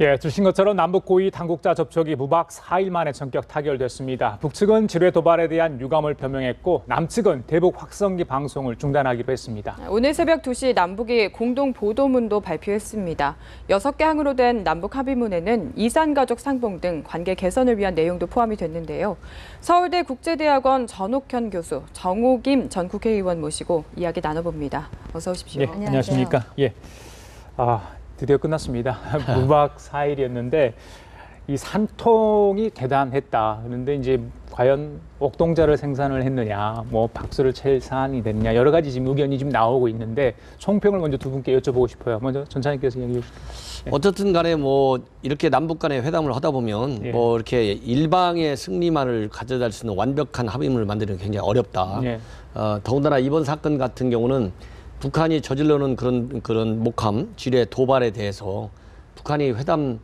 예, 주신 것처럼 남북 고위 당국자 접촉이 무박 4일 만에 전격 타결됐습니다. 북측은 지뢰 도발에 대한 유감을 표명했고 남측은 대북 확성기 방송을 중단하기로 했습니다. 오늘 새벽 2시 남북이 공동 보도문도 발표했습니다. 6개 항으로 된 남북 합의문에는 이산가족 상봉 등 관계 개선을 위한 내용도 포함이 됐는데요. 서울대 국제대학원 전옥현 교수, 정호김 전 국회의원 모시고 이야기 나눠봅니다. 어서 오십시오. 예, 안녕하십니까. 예. 드디어 끝났습니다. 무박 4일이었는데 이 산통이 대단했다. 그런데 이제 과연 옥동자를 생산을 했느냐, 뭐 박수를 칠 사안이 됐느냐 여러 가지 지금 의견이 지금 나오고 있는데 총평을 먼저 두 분께 여쭤보고 싶어요. 먼저 전 차장님께서 얘기해 주시죠. 예. 어쨌든 간에 뭐 이렇게 남북 간의 회담을 하다 보면 예. 뭐 이렇게 일방의 승리만을 가져다 수 있는 완벽한 합의문을 만드는 게 굉장히 어렵다. 예. 더군다나 이번 사건 같은 경우는 북한이 저질러놓은 그런 목함, 지뢰 도발에 대해서 북한이 회담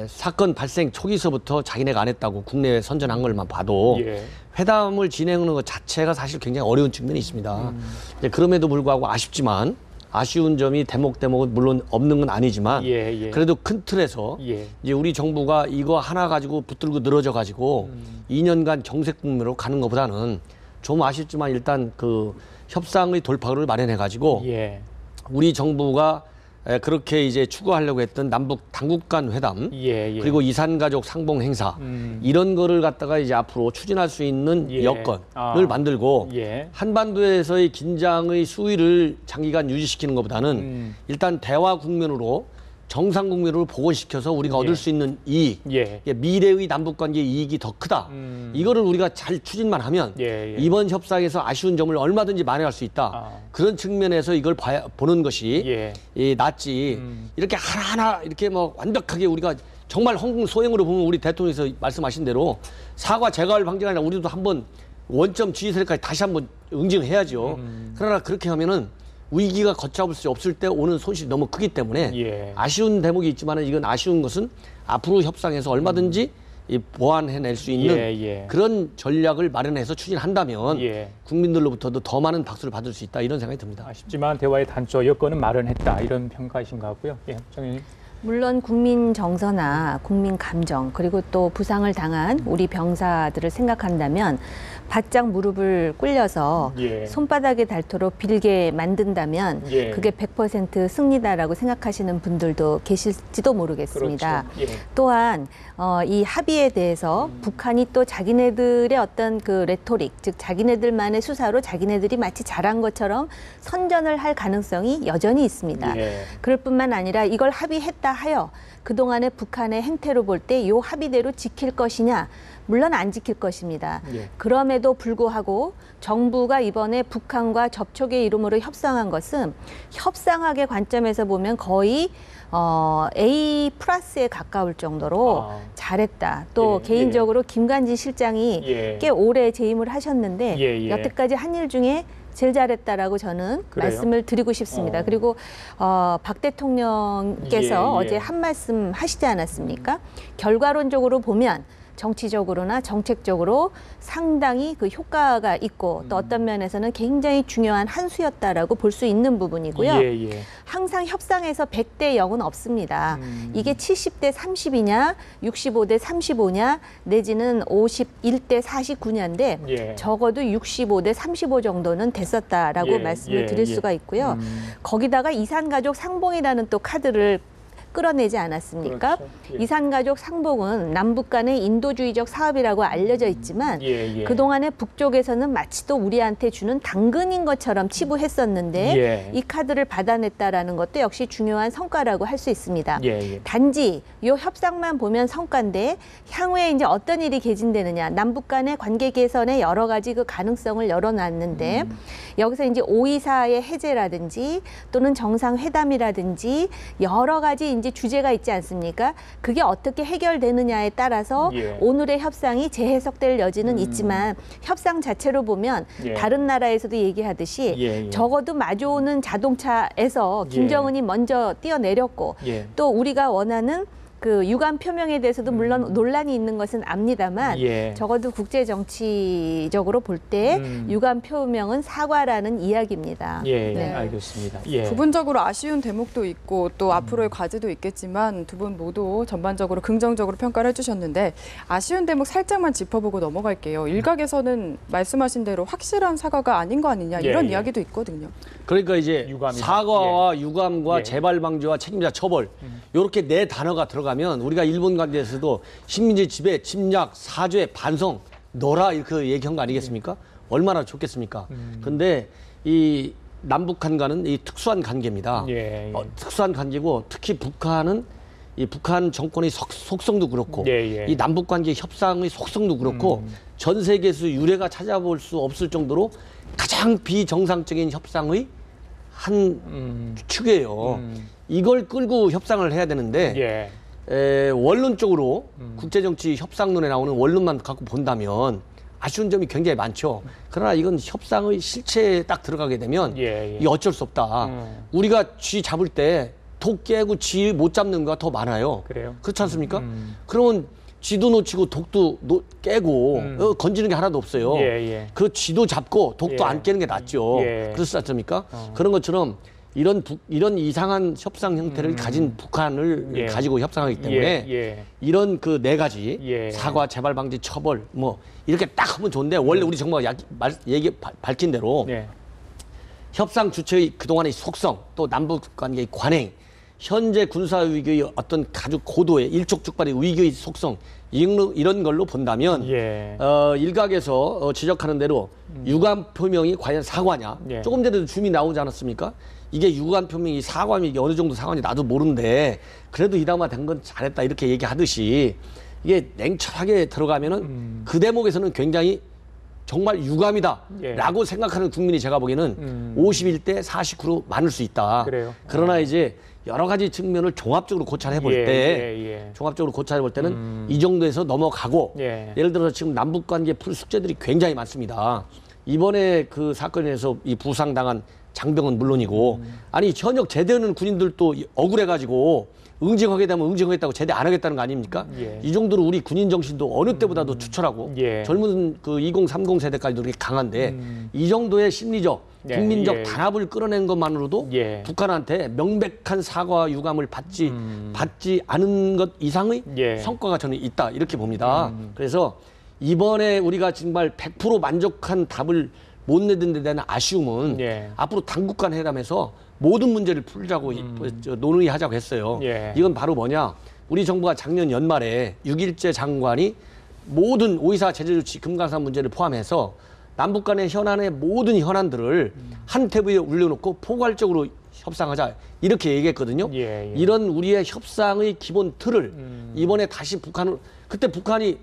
사건 발생 초기서부터 자기네가 안 했다고 국내에 선전한 걸만 봐도 예. 회담을 진행하는 것 자체가 사실 굉장히 어려운 측면이 있습니다. 이제 그럼에도 불구하고 아쉬운 점이 대목은 물론 없는 건 아니지만 그래도 큰 틀에서 이제 우리 정부가 이거 하나 가지고 붙들고 늘어져 가지고 2년간 정색 국면으로 가는 것보다는 좀 아쉽지만 일단 그 협상의 돌파구를 마련해 가지고 우리 정부가 그렇게 이제 추구하려고 했던 남북 당국 간 회담 그리고 이산가족 상봉 행사 이런 거를 갖다가 이제 앞으로 추진할 수 있는 여건을 만들고 한반도에서의 긴장의 수위를 장기간 유지시키는 것보다는 일단 대화 국면으로 정상 국면으로 복원시켜서 우리가 얻을 수 있는 이익, 미래의 남북관계 이익이 더 크다. 이거를 우리가 잘 추진만 하면 이번 협상에서 아쉬운 점을 얼마든지 만회할 수 있다. 그런 측면에서 이걸 보는 것이 낫지. 이렇게 하나하나 이렇게 뭐 완벽하게 우리가 정말 홍콩 소행으로 보면 우리 대통령께서 말씀하신 대로 사과 제거할 방지가 아니라 우리도 한번 원점 지휘세력까지 다시 한번 응징해야죠. 그러나 그렇게 하면은 위기가 걷잡을 수 없을 때 오는 손실이 너무 크기 때문에 아쉬운 대목이 있지만 이건 아쉬운 것은 앞으로 협상에서 얼마든지 보완해낼 수 있는 그런 전략을 마련해서 추진한다면 국민들로부터도 더 많은 박수를 받을 수 있다 이런 생각이 듭니다. 아쉽지만 대화의 단초 여건은 마련했다 이런 평가이신 것 같고요. 예, 장관님. 물론 국민 정서나 국민 감정 그리고 또 부상을 당한 우리 병사들을 생각한다면 바짝 무릎을 꿀려서 손바닥에 닿도록 빌게 만든다면 그게 100% 승리다라고 생각하시는 분들도 계실지도 모르겠습니다. 또한 이 합의에 대해서 북한이 또 자기네들의 어떤 그 레토릭, 즉 자기네들만의 수사로 자기네들이 마치 잘한 것처럼 선전을 할 가능성이 여전히 있습니다. 그럴 뿐만 아니라 이걸 합의했다 하여 그동안의 북한의 행태로 볼 때 이 합의대로 지킬 것이냐? 물론 안 지킬 것입니다. 그럼에도 불구하고 정부가 이번에 북한과 접촉의 이름으로 협상한 것은 협상학의 관점에서 보면 거의 A 플러스에 가까울 정도로 잘했다. 또 개인적으로 김관진 실장이 꽤 오래 재임을 하셨는데 여태까지 한 일 중에 제일 잘했다라고 저는 말씀을 드리고 싶습니다. 그리고 박 대통령께서 어제 한 말씀 하시지 않았습니까? 결과론적으로 보면 정치적으로나 정책적으로 상당히 그 효과가 있고 또 어떤 면에서는 굉장히 중요한 한 수였다라고 볼 수 있는 부분이고요. 항상 협상에서 100대 0은 없습니다. 이게 70대 30이냐 65대 35냐 내지는 51대 49냐인데 적어도 65대 35 정도는 됐었다라고 말씀을 드릴 수가 있고요. 거기다가 이산가족 상봉이라는 또 카드를 끌어내지 않았습니까? 이산가족 상봉은 남북 간의 인도주의적 사업이라고 알려져 있지만 그동안에 북쪽에서는 마치 또 우리한테 주는 당근인 것처럼 치부했었는데 이 카드를 받아냈다라는 것도 역시 중요한 성과라고 할 수 있습니다. 단지 이 협상만 보면 성과인데 향후에 이제 어떤 일이 개진되느냐 남북 간의 관계 개선의 여러 가지 그 가능성을 열어놨는데 여기서 이제 524의 해제라든지 또는 정상회담이라든지 여러 가지 이제 주제가 있지 않습니까? 그게 어떻게 해결되느냐에 따라서 오늘의 협상이 재해석될 여지는 있지만 협상 자체로 보면 다른 나라에서도 얘기하듯이 적어도 마주오는 자동차에서 김정은이 먼저 뛰어내렸고 또 우리가 원하는 그 유감 표명에 대해서도 물론 논란이 있는 것은 압니다만 적어도 국제 정치적으로 볼 때 유감 표명은 사과라는 이야기입니다. 네. 알겠습니다. 부분적으로 아쉬운 대목도 있고 또 앞으로의 과제도 있겠지만 두 분 모두 전반적으로 긍정적으로 평가를 해주셨는데 아쉬운 대목 살짝만 짚어보고 넘어갈게요. 일각에서는 말씀하신 대로 확실한 사과가 아닌 거 아니냐 이런 이야기도 있거든요. 그러니까 이제 유감이다. 사과와 유감과 재발 방지와 책임자 처벌 이렇게 네 단어가 들어가면 우리가 일본 관계에서도 식민지 지배, 침략, 사죄, 반성, 너라 이렇게 얘기한 거 아니겠습니까? 얼마나 좋겠습니까? 근데 이 남북한과는 이 특수한 관계입니다. 특수한 관계고 특히 북한은 이 북한 정권의 속성도 그렇고 이 남북 관계 협상의 속성도 그렇고 전 세계에서 유례가 찾아볼 수 없을 정도로 가장 비정상적인 협상의 한 축이에요. 이걸 끌고 협상을 해야 되는데 원론적으로 국제정치 협상론에 나오는 원론만 갖고 본다면 아쉬운 점이 굉장히 많죠. 그러나 이건 협상의 실체에 딱 들어가게 되면 이게 어쩔 수 없다. 우리가 쥐 잡을 때 독 깨고 쥐 못 잡는 거가 더 많아요. 그래요? 그렇지 않습니까? 그러면 쥐도 놓치고 독도 깨고 건지는 게 하나도 없어요. 그 쥐도 잡고 독도 안 깨는 게 낫죠. 그렇지 않습니까? 그런 것처럼 이런 이상한 협상 형태를 가진 북한을 가지고 협상하기 때문에 이런 그 네 가지 사과, 재발 방지, 처벌 뭐 이렇게 딱 하면 좋은데 원래 우리 정부가 밝힌 대로 협상 주체의 그동안의 속성 또 남북 관계의 관행 현재 군사 위기의 어떤 아주 고도의 일촉즉발의 위기의 속성 이런 걸로 본다면 일각에서 지적하는 대로 유감 표명이 과연 사과냐 조금 전에도 줌이 나오지 않았습니까? 이게 유감 표명이 사과면 이게 어느 정도 사과인지 나도 모르는데 그래도 이나마 된 건 잘했다 이렇게 얘기하듯이 이게 냉철하게 들어가면은 그 대목에서는 굉장히 정말 유감이다라고 생각하는 국민이 제가 보기에는 51대 49로 많을 수 있다. 그러나 이제 여러 가지 측면을 종합적으로 고찰해 볼 때, 종합적으로 고찰해 볼 때는 이 정도에서 넘어가고, 예를 들어서 지금 남북 관계 풀 숙제들이 굉장히 많습니다. 이번에 그 사건에서 이 부상당한 장병은 물론이고, 아니 현역 제대하는 군인들도 억울해가지고 응징하게 되면 응징하겠다고 제대 안 하겠다는 거 아닙니까? 이 정도로 우리 군인 정신도 어느 때보다도 추철하고 젊은 그 2030 세대까지도 이렇게 강한데 이 정도의 심리적 국민적 단합을 끌어낸 것만으로도 북한한테 명백한 사과와 유감을 받지 않은 것 이상의 성과가 저는 있다 이렇게 봅니다. 그래서 이번에 우리가 정말 100% 만족한 답을 못 내는 데 대한 아쉬움은 앞으로 당국간 회담에서 모든 문제를 풀자고 논의하자고 했어요. 이건 바로 뭐냐? 우리 정부가 작년 연말에 6.1제 장관이 모든 5.24 제재조치 금강산 문제를 포함해서 남북 간의 현안의 모든 현안들을 한 테이블에 올려놓고 포괄적으로 협상하자 이렇게 얘기했거든요. 이런 우리의 협상의 기본 틀을 이번에 다시 그때 북한이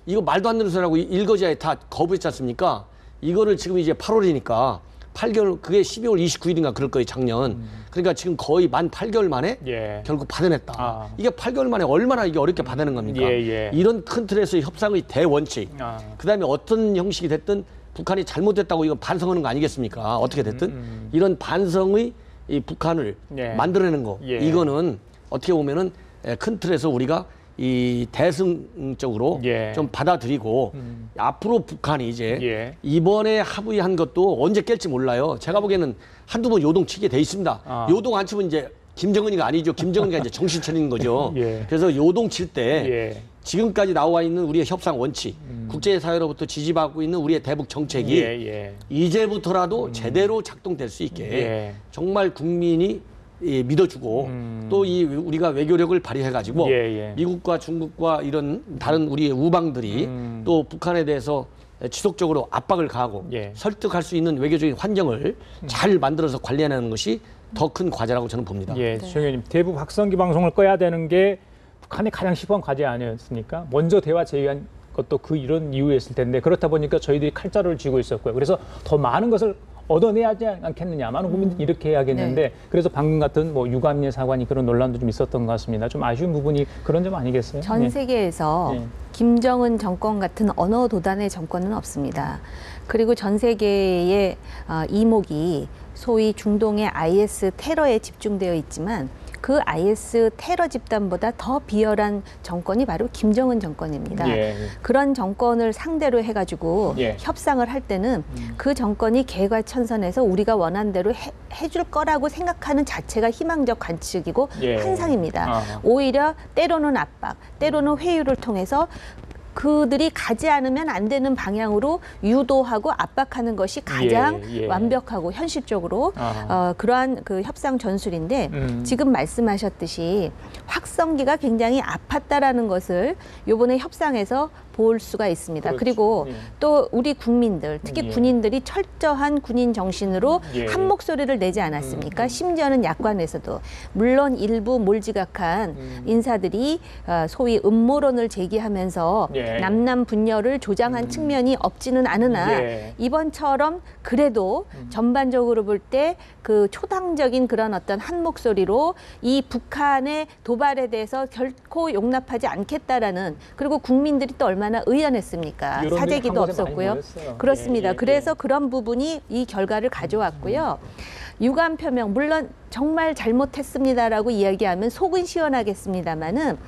이거 말도 안 되는 소리라고 일거지에 다 거부했지 않습니까? 이거를 지금 이제 8월이니까 8개월, 그게 12월 29일인가 그럴 거예요, 작년. 그러니까 지금 거의 만 8개월 만에 결국 받아냈다. 이게 8개월 만에 얼마나 이게 어렵게 받아낸 겁니까? 이런 큰 틀에서의 협상의 대원칙. 그 다음에 어떤 형식이 됐든 북한이 잘못됐다고 이거 반성하는 거 아니겠습니까? 어떻게 됐든. 이런 반성의 이 북한을 만들어내는 거. 이거는 어떻게 보면은 큰 틀에서 우리가 이 대승적으로 좀 받아들이고 앞으로 북한이 이제 이번에 합의한 것도 언제 깰지 몰라요. 제가 보기에는 한두 번 요동치게 돼 있습니다. 요동 안 치면 이제 김정은이가 아니죠. 김정은이가 이제 정신 차리는 거죠. 그래서 요동칠 때 지금까지 나와 있는 우리의 협상 원칙, 국제사회로부터 지지받고 있는 우리의 대북 정책이 이제부터라도 제대로 작동될 수 있게 정말 국민이 믿어주고 또 이 우리가 외교력을 발휘해가지고 미국과 중국과 이런 다른 우리의 우방들이 또 북한에 대해서 지속적으로 압박을 가하고 설득할 수 있는 외교적인 환경을 잘 만들어서 관리하는 것이 더 큰 과제라고 저는 봅니다. 정 의원님, 대북 확성기 방송을 꺼야 되는 게 북한의 가장 시급한 과제 아니었습니까? 먼저 대화 제의한 것도 그 이런 이유였을 텐데 그렇다 보니까 저희들이 칼자루를 쥐고 있었고요. 그래서 더 많은 것을 얻어내야 하지 않겠느냐. 많은 국민들이 이렇게 해야겠는데 그래서 방금 같은 뭐 유감의 사관이 그런 논란도 좀 있었던 것 같습니다. 좀 아쉬운 부분이 그런 점 아니겠어요? 전 세계에서 김정은 정권 같은 언어 도단의 정권은 없습니다. 그리고 전 세계의 이목이 소위 중동의 IS 테러에 집중되어 있지만 그 IS 테러 집단보다 더 비열한 정권이 바로 김정은 정권입니다. 그런 정권을 상대로 해가지고 협상을 할 때는 그 정권이 개과천선해서 우리가 원한 대로 해줄 거라고 생각하는 자체가 희망적 관측이고 환상입니다. 오히려 때로는 압박, 때로는 회유를 통해서 그들이 가지 않으면 안 되는 방향으로 유도하고 압박하는 것이 가장 완벽하고 현실적으로 그러한 그 협상 전술인데 지금 말씀하셨듯이 확성기가 굉장히 아팠다라는 것을 이번에 협상에서 볼 수가 있습니다. 그렇죠. 그리고 또 우리 국민들, 특히 군인들이 철저한 군인 정신으로 한 목소리를 내지 않았습니까? 심지어는 야권에서도 물론 일부 몰지각한 인사들이 소위 음모론을 제기하면서 남남 분열을 조장한 측면이 없지는 않으나 이번처럼 그래도 전반적으로 볼 때 그 초당적인 그런 어떤 한 목소리로 이 북한의 도발에 대해서 결코 용납하지 않겠다라는, 그리고 국민들이 또 얼마나 의연했습니까? 사재기도 없었고요. 그렇습니다. 그래서 그런 부분이 이 결과를 가져왔고요. 유감 표명, 물론 정말 잘못했습니다라고 이야기하면 속은 시원하겠습니다마는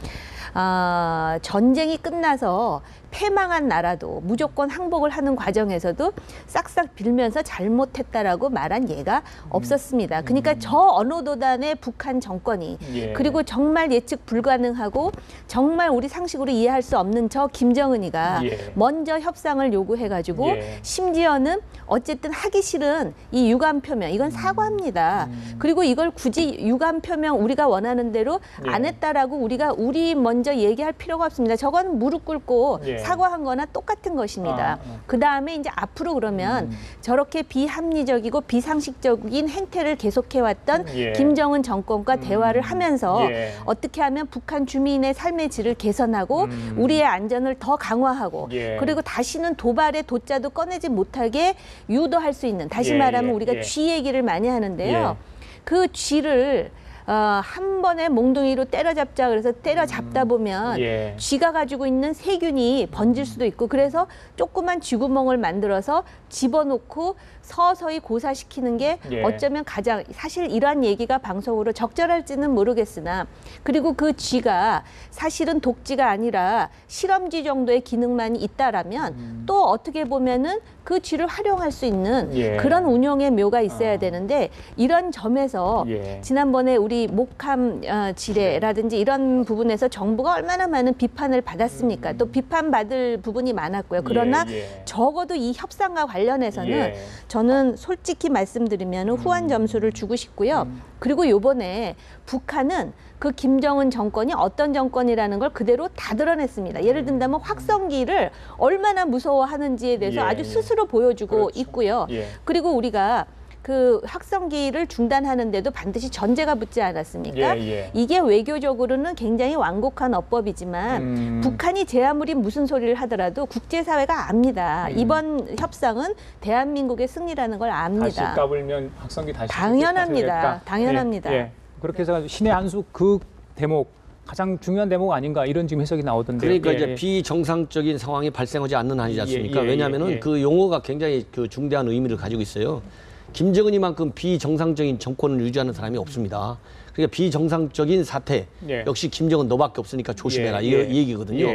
전쟁이 끝나서 패망한 나라도 무조건 항복을 하는 과정에서도 싹싹 빌면서 잘못했다라고 말한 예가 없었습니다. 그러니까 저 어느 도단의 북한 정권이 그리고 정말 예측 불가능하고 정말 우리 상식으로 이해할 수 없는 저 김정은이가 먼저 협상을 요구해가지고 심지어는 어쨌든 하기 싫은 이 유감 표명, 이건 사과입니다. 그리고 이걸 굳이 유감 표명 우리가 원하는 대로 안 했다라고 우리 먼저 얘기할 필요가 없습니다. 저건 무릎 꿇고 사과한 거나 똑같은 것입니다. 그 다음에 이제 앞으로 그러면 저렇게 비합리적이고 비상식적인 행태를 계속해왔던 김정은 정권과 대화를 하면서 어떻게 하면 북한 주민의 삶의 질을 개선하고 우리의 안전을 더 강화하고 그리고 다시는 도발의 도자도 꺼내지 못하게 유도할 수 있는, 다시 말하면 우리가 쥐 얘기를 많이 하는데요. 그 쥐를 한 번에 몽둥이로 때려잡자 그래서 때려잡다 보면 쥐가 가지고 있는 세균이 번질 수도 있고, 그래서 조그만 쥐구멍을 만들어서 집어넣고 서서히 고사시키는 게 어쩌면 가장, 사실 이러한 얘기가 방송으로 적절할지는 모르겠으나, 그리고 그 쥐가 사실은 독쥐가 아니라 실험쥐 정도의 기능만 있다라면 또 어떻게 보면은 그 쥐를 활용할 수 있는 그런 운용의 묘가 있어야 되는데, 이런 점에서 지난번에 우리 목함 지뢰라든지 이런 부분에서 정부가 얼마나 많은 비판을 받았습니까? 또 비판받을 부분이 많았고요. 그러나 적어도 이 협상과 관련해서는 저는 솔직히 말씀드리면 후한 점수를 주고 싶고요. 그리고 요번에 북한은 그 김정은 정권이 어떤 정권이라는 걸 그대로 다 드러냈습니다. 예를 든다면 확성기를 얼마나 무서워하는지에 대해서 아주 스스로 보여주고 있고요. 그리고 우리가 그 확성기를 중단하는데도 반드시 전제가 붙지 않았습니까? 이게 외교적으로는 굉장히 완곡한 어법이지만 북한이 제 아무리 무슨 소리를 하더라도 국제사회가 압니다. 이번 협상은 대한민국의 승리라는 걸 압니다. 다시 까불면 확성기 다시 당연합니다. 당연합니다. 그렇게 해서 신의 한 수 그 대목 가장 중요한 대목 아닌가, 이런 지금 해석이 나오던데요. 그러니까 이제 비정상적인 상황이 발생하지 않는 한이지 않습니까? 왜냐하면은 그 용어가 굉장히 그 중대한 의미를 가지고 있어요. 김정은이만큼 비정상적인 정권을 유지하는 사람이 없습니다. 그러니까 비정상적인 사태 역시 김정은 너밖에 없으니까 조심해라 이 얘기거든요.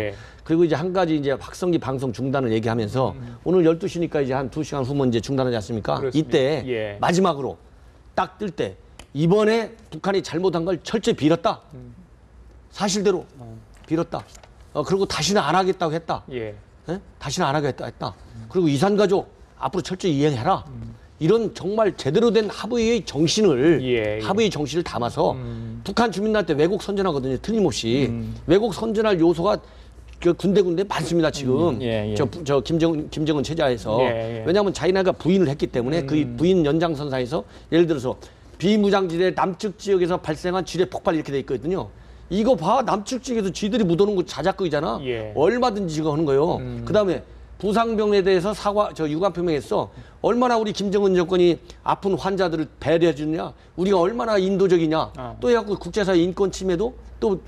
그리고 이제 한 가지 이제 확성기 방송 중단을 얘기하면서 오늘 12시니까 이제 한 2시간 후면 이제 중단하지 않습니까? 그렇습니다. 이때 마지막으로 딱 뜰 때 이번에 북한이 잘못한 걸 철저히 빌었다. 사실대로 빌었다. 그리고 다시는 안 하겠다고 했다. 다시는 안 하겠다 했다. 그리고 이산가족 앞으로 철저히 이행해라. 이런 정말 제대로 된 합의의 정신을 합의의 정신을 담아서 북한 주민들한테 왜곡 선전하거든요. 틀림없이 왜곡 선전할 요소가 그 군데군데 많습니다. 지금 저 김정은 체제하에서 왜냐하면 자기네가 부인을 했기 때문에 그 부인 연장선상에서 예를 들어서 비무장지대 남측 지역에서 발생한 지뢰 폭발 이렇게 돼 있거든요. 이거 봐, 남측 지역에서 쥐들이 묻어놓은 거 자작극이잖아. 얼마든지 지금 하는 거예요. 그다음에 부상병에 대해서 유감 표명했어. 얼마나 우리 김정은 정권이 아픈 환자들을 배려해 주느냐, 우리가 얼마나 인도적이냐. 또 해갖고 국제사회 인권 침해도 또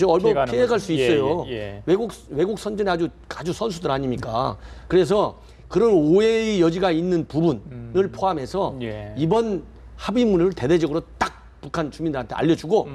얼마 피해갈 수 있어요. 왜곡 선전에 아주 선수들 아닙니까? 그래서 그런 오해의 여지가 있는 부분을 포함해서 이번 합의문을 대대적으로 딱 북한 주민들한테 알려주고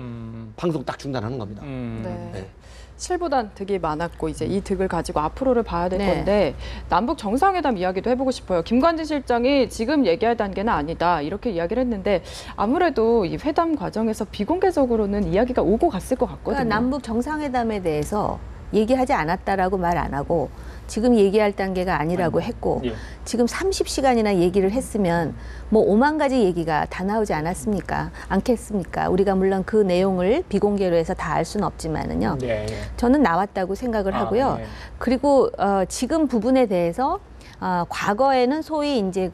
방송 딱 중단하는 겁니다. 네. 네. 실보단 득이 많았고 이제 이 득을 가지고 앞으로를 봐야 될 네. 건데 남북 정상회담 이야기도 해보고 싶어요. 김관진 실장이 지금 얘기할 단계는 아니다 이렇게 이야기를 했는데 아무래도 이 회담 과정에서 비공개적으로는 이야기가 오고 갔을 것 같거든요. 그러니까 남북 정상회담에 대해서 얘기하지 않았다라고 말 안 하고 지금 얘기할 단계가 아니라고 했고 예. 지금 30시간이나 얘기를 했으면 뭐 5만 가지 얘기가 다 나오지 않았습니까? 않겠습니까? 우리가 물론 그 내용을 비공개로 해서 다 알 수는 없지만은요. 네. 저는 나왔다고 생각을 하고요. 네. 그리고 지금 부분에 대해서 과거에는 소위 이제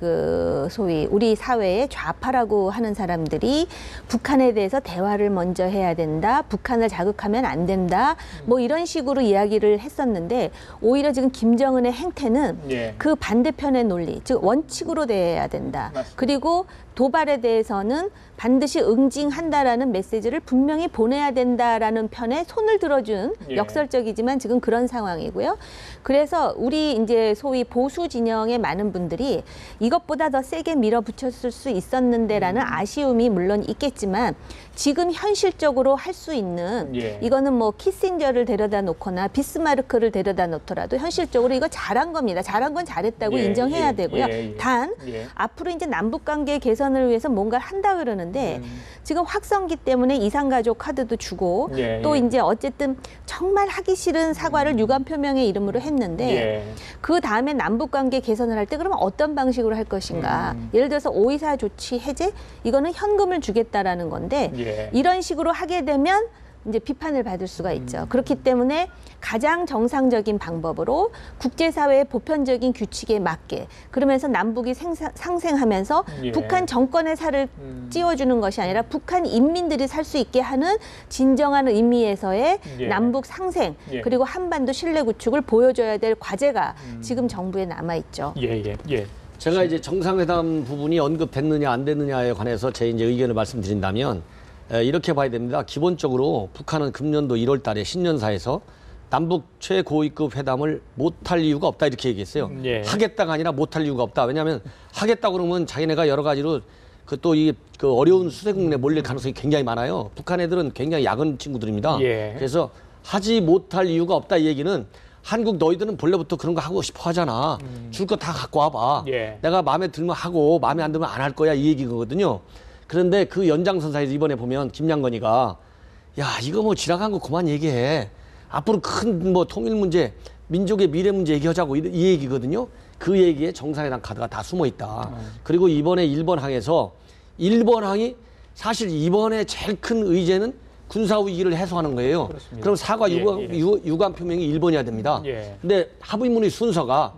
소위 우리 사회의 좌파라고 하는 사람들이 북한에 대해서 대화를 먼저 해야 된다, 북한을 자극하면 안 된다, 뭐 이런 식으로 이야기를 했었는데 오히려 지금 김정은의 행태는 예. 그 반대편의 논리, 즉 원칙으로 대해야 된다. 맞습니다. 그리고 도발에 대해서는 반드시 응징한다라는 메시지를 분명히 보내야 된다라는 편에 손을 들어준 예. 역설적이지만 지금 그런 상황이고요. 그래서 우리 이제 소위 보수 진영의 많은 분들이 이것보다 더 세게 밀어붙였을 수 있었는데라는 아쉬움이 물론 있겠지만 지금 현실적으로 할 수 있는 예. 이거는 뭐 키신저를 데려다 놓거나 비스마르크를 데려다 놓더라도 현실적으로 이거 잘한 겁니다. 잘한 건 잘했다고 예, 인정해야 예, 되고요. 예, 예. 단 예. 앞으로 이제 남북 관계 개선을 위해서 뭔가를 한다 그러는데 지금 확성기 때문에 이산가족 카드도 주고 예, 또 예. 이제 어쨌든 정말 하기 싫은 사과를 유감 표명의 이름으로 했는데 예. 그 다음에 남북 관계 개선을 할 때 그러면 어떤 방식으로 할 것인가? 예를 들어서 5.24 조치 해제 이거는 현금을 주겠다라는 건데 예. 이런 식으로 하게 되면 이제 비판을 받을 수가 있죠. 그렇기 때문에 가장 정상적인 방법으로 국제사회의 보편적인 규칙에 맞게 그러면서 남북이 상생하면서 예. 북한 정권의 살을 찌워주는 것이 아니라 북한 인민들이 살 수 있게 하는 진정한 의미에서의 예. 남북 상생 예. 그리고 한반도 신뢰 구축을 보여줘야 될 과제가 지금 정부에 남아있죠. 예. 예. 제가 이제 정상회담 부분이 언급됐느냐 안 됐느냐에 관해서 제 이제 의견을 말씀드린다면 이렇게 봐야 됩니다. 기본적으로 북한은 금년도 1월 달에 신년사에서 남북 최고위급 회담을 못할 이유가 없다 이렇게 얘기했어요. 예. 하겠다가 아니라 못할 이유가 없다. 왜냐하면 하겠다고 그러면 자기네가 여러 가지로 그 어려운 수색국내 몰릴 가능성이 굉장히 많아요. 북한 애들은 굉장히 야근 친구들입니다. 예. 그래서 하지 못할 이유가 없다 이 얘기는 한국 너희들은 본래부터 그런 거 하고 싶어 하잖아. 줄 거 다 갖고 와봐. 예. 내가 마음에 들면 하고 마음에 안 들면 안 할 거야 이 얘기거든요. 그런데 그 연장선상에서 이번에 보면 김양건이가 야 이거 뭐 지나간 거 그만 얘기해. 앞으로 큰 뭐 통일 문제, 민족의 미래 문제 얘기하자고 이 얘기거든요. 그 얘기에 정상회담 카드가 다 숨어 있다. 그리고 이번에 일본항에서 일본항이 사실 이번에 제일 큰 의제는 군사 위기를 해소하는 거예요. 그렇습니다. 그럼 사과 예, 유감 표명이 일본이어야 됩니다. 예. 근데 합의문의 순서가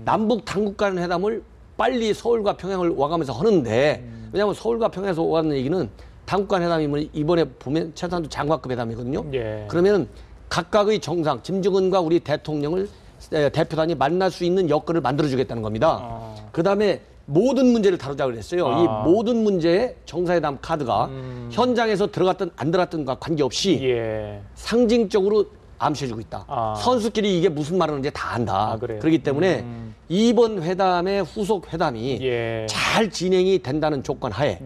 남북 당국 간 회담을 빨리 서울과 평양을 와가면서 하는데 왜냐하면 서울과 평양에서 오가는 얘기는 당국 간 회담이면 이번에 보면 최소한도 장관급 회담이거든요. 예. 그러면 각각의 정상, 김정은과 우리 대통령을 대표단이 만날 수 있는 여건을 만들어주겠다는 겁니다. 그다음에 모든 문제를 다루자고 그랬어요. 이 모든 문제의 정상회담 카드가 현장에서 들어갔든 안 들어갔든과 관계없이 예. 상징적으로 암시해주고 있다. 선수끼리 이게 무슨 말을 하는지 다 안다. 그렇기 때문에 이번 회담의 후속 회담이 예. 잘 진행이 된다는 조건 하에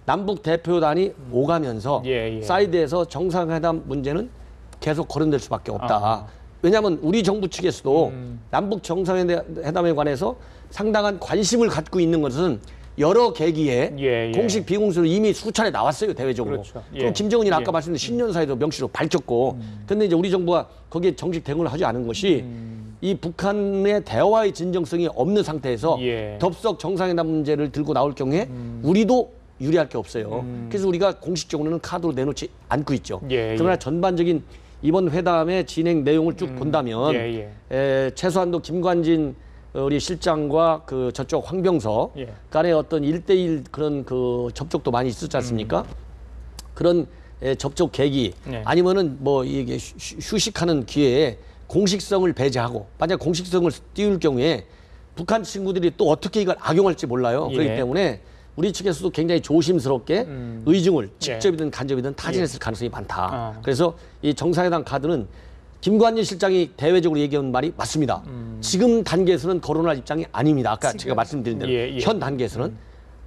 남북 대표단이 오가면서 사이드에서 정상회담 문제는 계속 거론될 수밖에 없다. 왜냐하면 우리 정부 측에서도 남북 정상회담에 관해서 상당한 관심을 갖고 있는 것은 여러 계기에 공식 비공식으로 이미 수차례 나왔어요, 대외적으로. 그렇죠. 그럼 김정은이 아까 말씀드린 신년사에도 명시로 밝혔고 근데 이제 우리 정부가 거기에 정식 대응을 하지 않은 것이 이 북한의 대화의 진정성이 없는 상태에서 덥석 정상회담 문제를 들고 나올 경우에 우리도 유리할 게 없어요. 그래서 우리가 공식적으로는 카드로 내놓지 않고 있죠. 그러나 전반적인 이번 회담의 진행 내용을 쭉 본다면 최소한도 김관진 우리 실장과 그 저쪽 황병서 간의 어떤 1대1 그런 그 접촉도 많이 있었지 않습니까? 그런 접촉 계기 아니면은 뭐 이게 휴식하는 기회에 공식성을 배제하고 만약 공식성을 띄울 경우에 북한 친구들이 또 어떻게 이걸 악용할지 몰라요. 그렇기 때문에 우리 측에서도 굉장히 조심스럽게 의중을 직접이든 간접이든 타진했을 가능성이 많다. 그래서 이 정상회담 카드는 김관진 실장이 대외적으로 얘기한 말이 맞습니다. 지금 단계에서는 거론할 입장이 아닙니다. 아까 제가 말씀드린 대로 현 단계에서는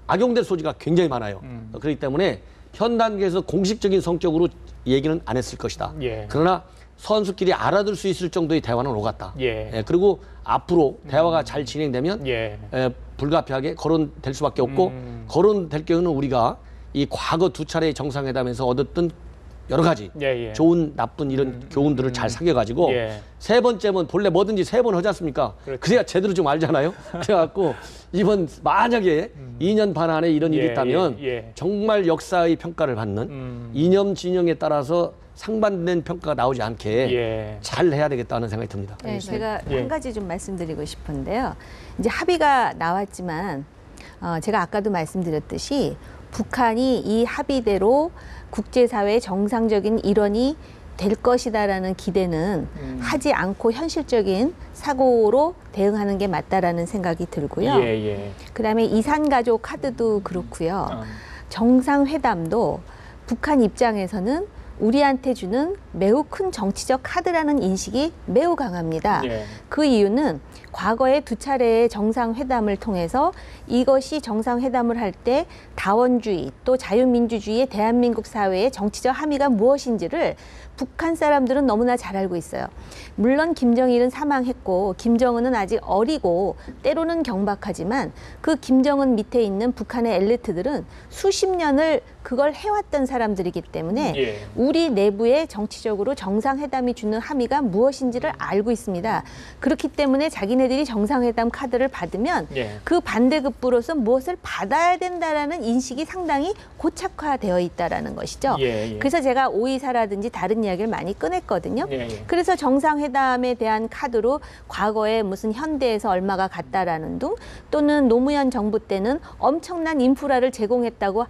악용될 소지가 굉장히 많아요. 그렇기 때문에 현 단계에서 공식적인 성격으로 얘기는 안 했을 것이다. 예. 그러나 선수끼리 알아들 수 있을 정도의 대화는 오갔다. 예. 그리고 앞으로 대화가 잘 진행되면 불가피하게 거론될 수밖에 없고 거론될 경우는 우리가 이 과거 두 차례의 정상회담에서 얻었던 여러 가지 좋은 나쁜 이런 교훈들을 잘 사겨가지고 세 번째면 본래 뭐든지 세 번 하지 않습니까? 그렇죠. 그래야 제대로 좀 알잖아요. 그래갖고 이번 만약에 2년 반 안에 이런 일이 있다면 정말 역사의 평가를 받는 이념 진영에 따라서 상반된 평가가 나오지 않게 잘 해야 되겠다는 생각이 듭니다. 네, 제가 한 가지 좀 말씀드리고 싶은데요. 이제 합의가 나왔지만 제가 아까도 말씀드렸듯이 북한이 이 합의대로 국제사회의 정상적인 일원이 될 것이다라는 기대는 하지 않고 현실적인 사고로 대응하는 게 맞다라는 생각이 들고요. 그다음에 이산가족 카드도 그렇고요. 정상회담도 북한 입장에서는 우리한테 주는 매우 큰 정치적 카드라는 인식이 매우 강합니다. 그 이유는 과거에 두 차례의 정상회담을 통해서 이것이 정상회담을 할 때 다원주의 또 자유민주주의의 대한민국 사회의 정치적 함의가 무엇인지를 북한 사람들은 너무나 잘 알고 있어요. 물론 김정일은 사망했고 김정은은 아직 어리고 때로는 경박하지만 그 김정은 밑에 있는 북한의 엘리트들은 수십 년을 그걸 해왔던 사람들이기 때문에 우리 내부에 정치적으로 정상회담이 주는 함의가 무엇인지를 알고 있습니다. 그렇기 때문에 자기네들이 정상회담 카드를 받으면 그 반대급부로서 무엇을 받아야 된다라는 인식이 상당히 고착화되어 있다라는 것이죠. 그래서 제가 524라든지 다른 이야기를 많이 꺼냈거든요. 그래서 정상회담에 대한 카드로 과거에 무슨 현대에서 얼마가 갔다라는 둥 또는 노무현 정부 때는 엄청난 인프라를 제공하겠다고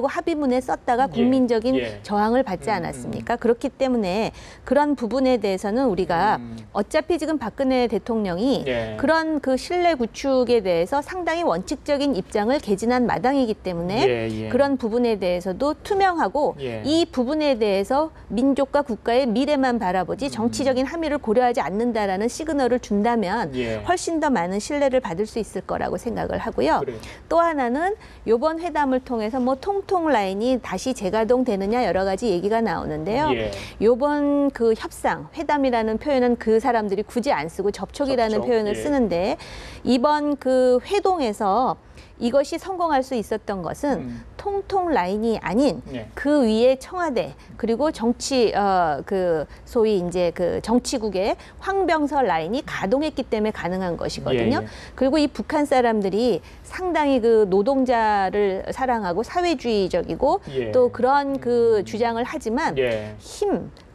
합의문에 썼다가 국민적인 저항을 받지 않았습니까? 그렇기 때문에 그런 부분에 대해서는 우리가 어차피 지금 박근혜 대통령이 그런 그 신뢰 구축에 대해서 상당히 원칙적인 입장을 개진한 마당이기 때문에 그런 부분에 대해서도 투명하고 이 부분에 대해서 민족과 국가의 미래만 바라보지 정치적인 함의를 고려하지 않는다라는 시그널을 준다면 훨씬 더 많은 신뢰를 받을 수 있을 거라고 생각을 하고요. 또 하나는 이번 회담을 통해서 뭐 통통 라인이 다시 재가동되느냐 여러 가지 얘기가 나오는데요. 이번 그 협상, 회담이라는 표현은 그 사람들이 굳이 안 쓰고 접촉이라는 표현을 쓰는데 이번 그 회동에서 이것이 성공할 수 있었던 것은 통통 라인이 아닌 그 위에 청와대 그리고 정치 그 소위 이제 그 정치국의 황병서 라인이 가동했기 때문에 가능한 것이거든요. 그리고 이 북한 사람들이 상당히 그 노동자를 사랑하고 사회주의적이고 또 그런 그 주장을 하지만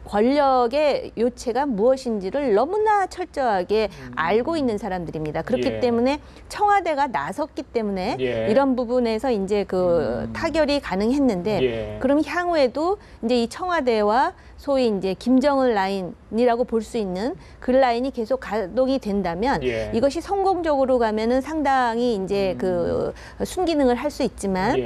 권력의 요체가 무엇인지를 너무나 철저하게 알고 있는 사람들입니다. 그렇기 때문에 청와대가 나섰기 때문에 이런 부분에서 이제 그 타결이 가능했는데 그럼 향후에도 이제 이 청와대와 소위 이제 김정은 라인이라고 볼 수 있는 그 라인이 계속 가동이 된다면 이것이 성공적으로 가면은 상당히 이제 그 순기능을 할 수 있지만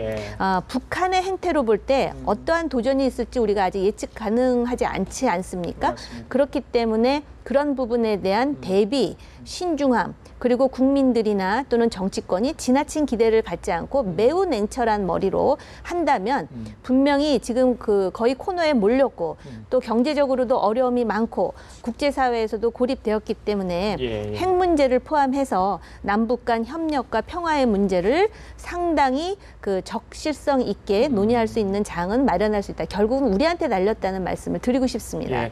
북한의 행태로 볼 때 어떠한 도전이 있을지 우리가 아직 예측 가능하지 않지 않습니까? 그렇기 때문에 그런 부분에 대한 대비, 신중함, 그리고 국민들이나 또는 정치권이 지나친 기대를 갖지 않고 매우 냉철한 머리로 한다면 분명히 지금 그 거의 코너에 몰렸고 또 경제적으로도 어려움이 많고 국제사회에서도 고립되었기 때문에 핵 문제를 포함해서 남북 간 협력과 평화의 문제를 상당히 그 적실성 있게 논의할 수 있는 장은 마련할 수 있다. 결국은 우리한테 날렸다는 말씀을 드리고 싶습니다.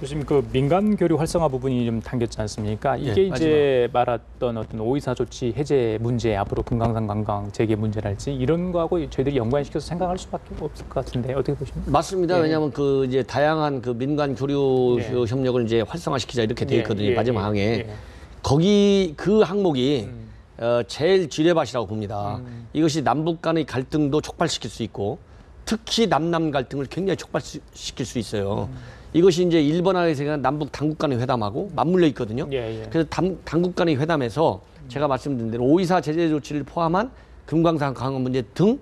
요즘 그 민간 교류 활성화 부분이 좀 당겼지 않습니까? 이게 이제 말했던 어떤 524 조치 해제 문제, 앞으로 금강산 관광 재개 문제랄지 이런 거하고 저희들이 연관시켜서 생각할 수밖에 없을 것 같은데 어떻게 보십니까? 맞습니다. 왜냐하면 그 이제 다양한 그 민간 교류 협력을 이제 활성화시키자 이렇게 돼 있거든요. 마지막 항에 거기 그 항목이 제일 지뢰밭이라고 봅니다. 이것이 남북 간의 갈등도 촉발시킬 수 있고 특히 남남 갈등을 굉장히 촉발시킬 수 있어요. 이것이 이제 일본하에서 남북 당국 간의 회담하고 맞물려 있거든요. 그래서 당국 간의 회담에서 제가 말씀드린 대로 524 제재 조치를 포함한 금강산 강원 문제 등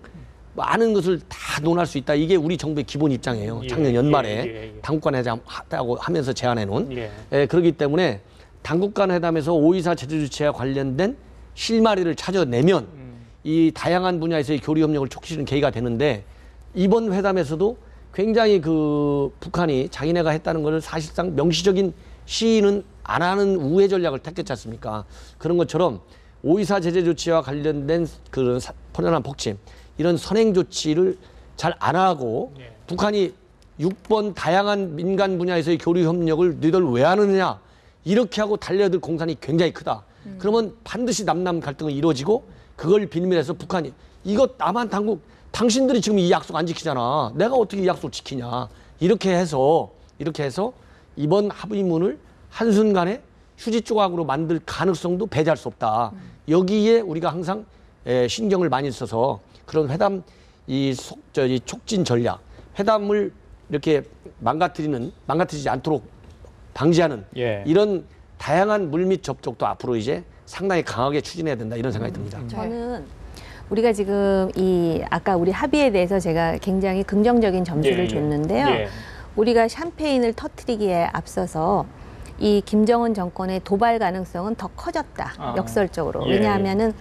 많은 것을 다 논할 수 있다. 이게 우리 정부의 기본 입장이에요. 작년 연말에 당국 간 회담하고 하면서 제안해 놓은. 그렇기 때문에 당국 간 회담에서 524 제재 조치와 관련된 실마리를 찾아내면 이 다양한 분야에서의 교류 협력을 촉진하는 계기가 되는데 이번 회담에서도 굉장히 그 북한이 자기네가 했다는 것을 사실상 명시적인 시인은 안 하는 우회 전략을 택했지 않습니까? 그런 것처럼 5.24 제재 조치와 관련된 그런 포련한 폭침 이런 선행 조치를 잘 안 하고 북한이 6번 다양한 민간 분야에서의 교류 협력을 너희들 왜 하느냐 이렇게 하고 달려들 공산이 굉장히 크다. 그러면 반드시 남남 갈등이 이루어지고 그걸 빌미해서 북한이 이거 남한 당국 당신들이 지금 이 약속 안 지키잖아. 내가 어떻게 이 약속 지키냐. 이렇게 해서 이번 합의문을 한순간에 휴지 조각으로 만들 가능성도 배제할 수 없다. 여기에 우리가 항상 신경을 많이 써서 그런 회담 이 촉진 전략, 회담을 이렇게 망가뜨리지 않도록 방지하는 이런 다양한 물밑 접촉도 앞으로 이제 상당히 강하게 추진해야 된다 이런 생각이 듭니다. 저는 우리가 지금 아까 우리 합의에 대해서 제가 굉장히 긍정적인 점수를 줬는데요. 우리가 샴페인을 터뜨리기에 앞서서 이 김정은 정권의 도발 가능성은 더 커졌다. 역설적으로. 왜냐하면은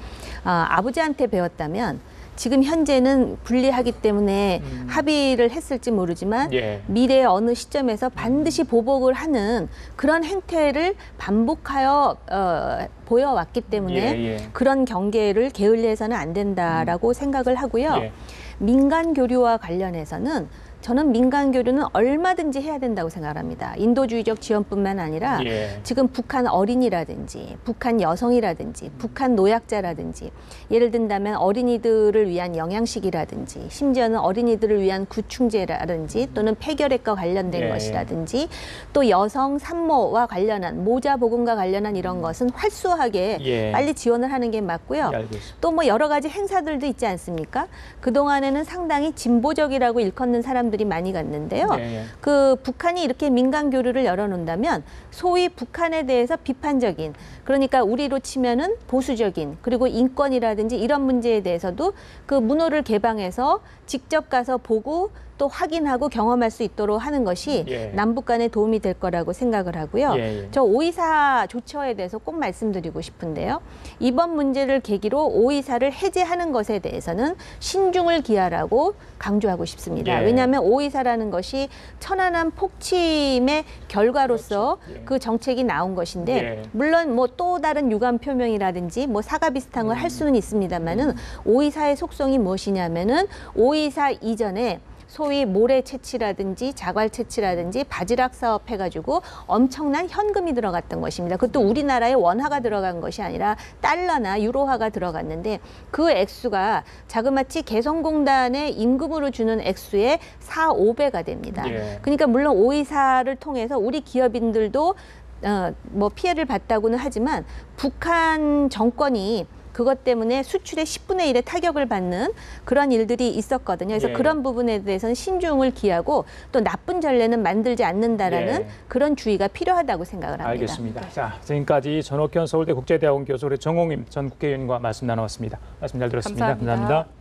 아버지한테 배웠다면 지금 현재는 불리하기 때문에 합의를 했을지 모르지만 미래의 어느 시점에서 반드시 보복을 하는 그런 행태를 반복하여 보여왔기 때문에 그런 경계를 게을리해서는 안 된다라고 생각을 하고요. 민간 교류와 관련해서는 저는 민간 교류는 얼마든지 해야 된다고 생각합니다. 인도주의적 지원뿐만 아니라 지금 북한 어린이라든지 북한 여성이라든지 북한 노약자라든지 예를 든다면 어린이들을 위한 영양식이라든지 심지어는 어린이들을 위한 구충제라든지 또는 폐결핵과 관련된 것이라든지 또 여성 산모와 관련한 모자 보건과 관련한 이런 것은 활수하게 빨리 지원을 하는 게 맞고요. 또 뭐 여러 가지 행사들도 있지 않습니까? 그동안에는 상당히 진보적이라고 일컫는 사람들이 많이 갔는데요. 그 북한이 이렇게 민간 교류를 열어놓는다면 소위 북한에 대해서 비판적인 그러니까 우리로 치면은 보수적인 그리고 인권이라든지 이런 문제에 대해서도 그 문호를 개방해서 직접 가서 보고 또 확인하고 경험할 수 있도록 하는 것이 남북 간에 도움이 될 거라고 생각을 하고요. 저 5.24 조처에 대해서 꼭 말씀드리고 싶은데요. 이번 문제를 계기로 5.24를 해제하는 것에 대해서는 신중을 기하라고 강조하고 싶습니다. 왜냐하면 5.24라는 것이 천안함 폭침의 결과로서 그 정책이 나온 것인데 물론 뭐 또 다른 유감 표명이라든지 뭐 사과 비슷한 걸 할 수는 있습니다만은 5.24의 속성이 무엇이냐면은 5.24 이전에 소위 모래 채취라든지 자괄 채취라든지 바지락 사업 해가지고 엄청난 현금이 들어갔던 것입니다. 그것도 우리나라의 원화가 들어간 것이 아니라 달러나 유로화가 들어갔는데 그 액수가 자그마치 개성공단의 임금으로 주는 액수의 4, 5배가 됩니다. 그러니까 물론 5.24를 통해서 우리 기업인들도 뭐 피해를 봤다고는 하지만 북한 정권이 그것 때문에 수출의 10분의 1의 타격을 받는 그런 일들이 있었거든요. 그래서 그런 부분에 대해서는 신중을 기하고 또 나쁜 전례는 만들지 않는다라는 그런 주의가 필요하다고 생각을 합니다. 알겠습니다. 자, 지금까지 전옥현 서울대 국제대학원 교수 정홍임 전 국회의원과 말씀 나눠봤습니다. 말씀 잘 들었습니다. 감사합니다.